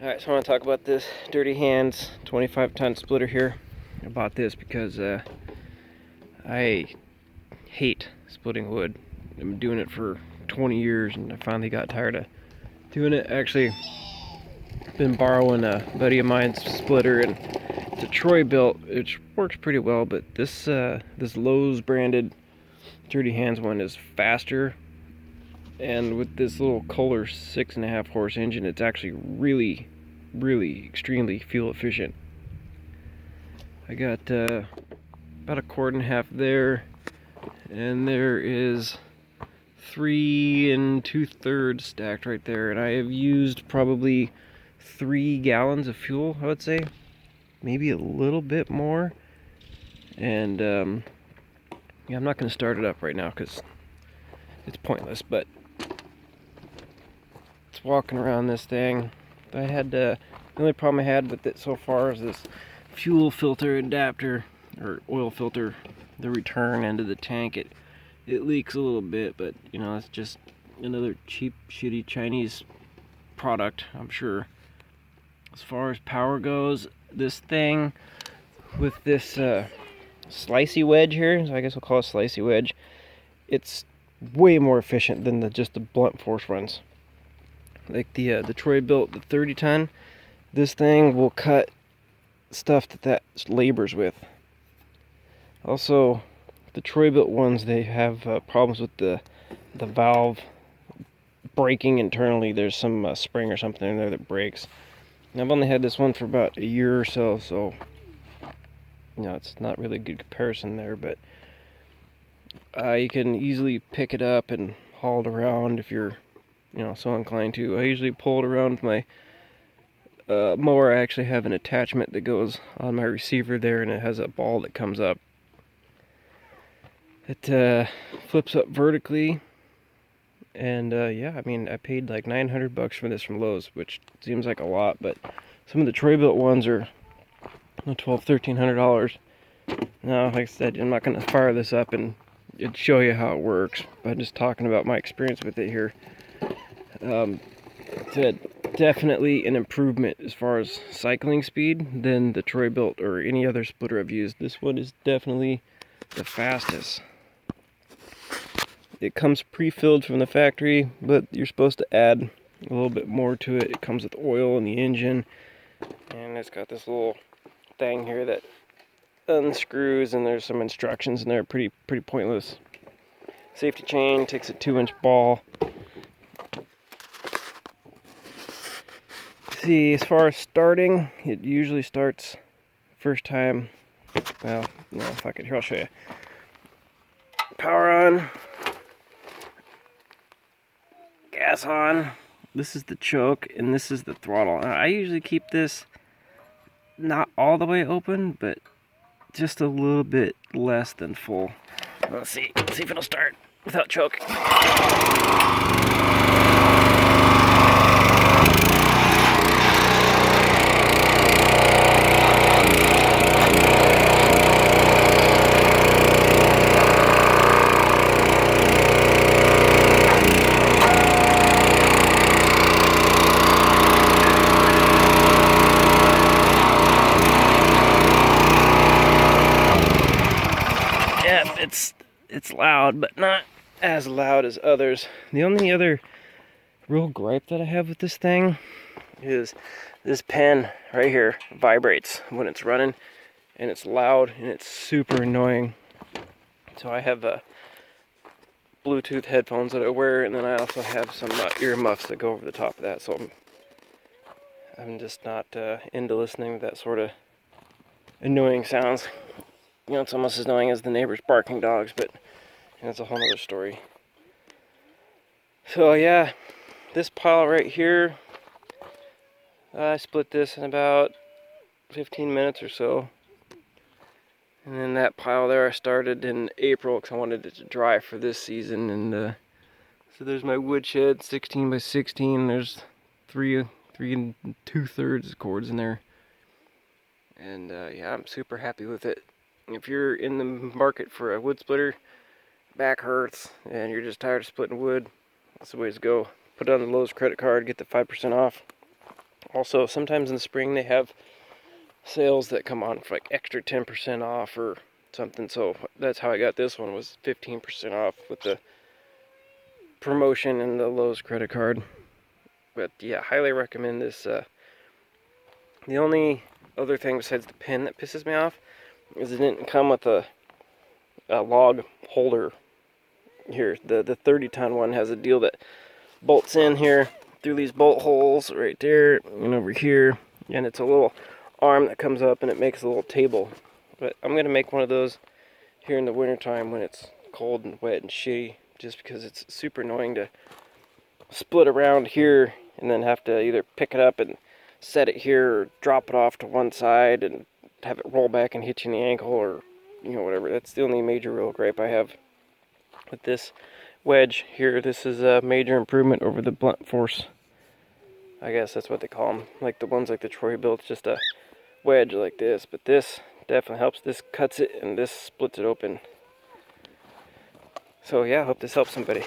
Alright, so I want to talk about this Dirty Hands 25-ton splitter here. I bought this because I hate splitting wood. I've been doing it for 20 years and I finally got tired of doing it. Actually, been borrowing a buddy of mine's splitter, and it's a Troy-Bilt, which works pretty well, but this Lowe's branded Dirty Hands one is faster, and with this little Kohler 6.5 horse engine, it's actually really extremely fuel efficient. I got about 1.5 quarts there, and there is 3 2/3 stacked right there, and I have used probably 3 gallons of fuel, I would say, maybe a little bit more. And yeah, I'm not going to start it up right now because it's pointless, but it's walking around this thing. I had the only problem I had with it so far is this fuel filter adapter, or oil filter, the return end of the tank. It leaks a little bit, but you know, it's just another cheap, shitty Chinese product, I'm sure. As far as power goes, this thing with this slicey wedge here, so I guess we'll call it a slicey wedge, it's way more efficient than just the blunt force runs. Like the Troy-Bilt, the 30-ton, this thing will cut stuff that labors with. Also, the Troy-Bilt ones, they have problems with the valve breaking internally. There's some spring or something in there that breaks. And I've only had this one for about a year or so, so you know, it's not really a good comparison there, but you can easily pick it up and haul it around if you're, you know, so inclined to. I usually pull it around with my mower. I actually have an attachment that goes on my receiver there, and it has a ball that comes up. It flips up vertically, and yeah, I mean, I paid like $900 for this from Lowe's, which seems like a lot, but some of the Troy-Bilt ones are $1,200–1,300. Now, like I said, I'm not going to fire this up and show you how it works, but I'm just talking about my experience with it here. It's definitely an improvement as far as cycling speed than the Troy-Bilt or any other splitter I've used. This one is definitely the fastest. It comes pre-filled from the factory, but you're supposed to add a little bit more to it. It comes with oil in the engine, and it's got this little thing here that unscrews, and there's some instructions in there. Pretty pointless. Safety chain takes a 2-inch ball. See, as far as starting, it usually starts first time. Well, no, fuck it. Here, I'll show you. Power on. Gas on. This is the choke, and this is the throttle. Now, I usually keep this not all the way open, but just a little bit less than full. Let's see if it'll start without choke. It's loud, but not as loud as others. The only other real gripe that I have with this thing is this pen right here vibrates when it's running, and it's loud and it's super annoying. So I have Bluetooth headphones that I wear, and then I also have some earmuffs that go over the top of that. So I'm just not into listening to that sort of annoying sounds. You know, it's almost as annoying as the neighbors barking dogs, but that's a whole other story. So yeah, this pile right here, I split this in about 15 minutes or so. And then that pile there, I started in April because I wanted it to dry for this season. And so there's my woodshed, 16 by 16. There's 3 2/3 cords in there. And yeah, I'm super happy with it. If you're in the market for a wood splitter, back hurts, and you're just tired of splitting wood, that's the way to go. Put it on the Lowe's credit card, get the 5% off. Also, sometimes in the spring they have sales that come on for like extra 10% off or something. So that's how I got this one, was 15% off with the promotion and the Lowe's credit card. But yeah, highly recommend this. The only other thing besides the pin that pisses me off is it didn't come with a log holder here. The 30-ton one has a deal that bolts in here through these bolt holes right there and over here, and it's a little arm that comes up and it makes a little table. But I'm gonna make one of those here in the wintertime when it's cold and wet and shitty, just because it's super annoying to split around here and then have to either pick it up and set it here or drop it off to one side and have it roll back and hit you in the ankle, or whatever. That's the only major real gripe I have with this wedge here. This is a major improvement over the blunt force. I guess that's what they call them, like the ones like the Troy-Bilt. It's just a wedge like this, but this definitely helps. This cuts it and this splits it open. So yeah, I hope this helps somebody.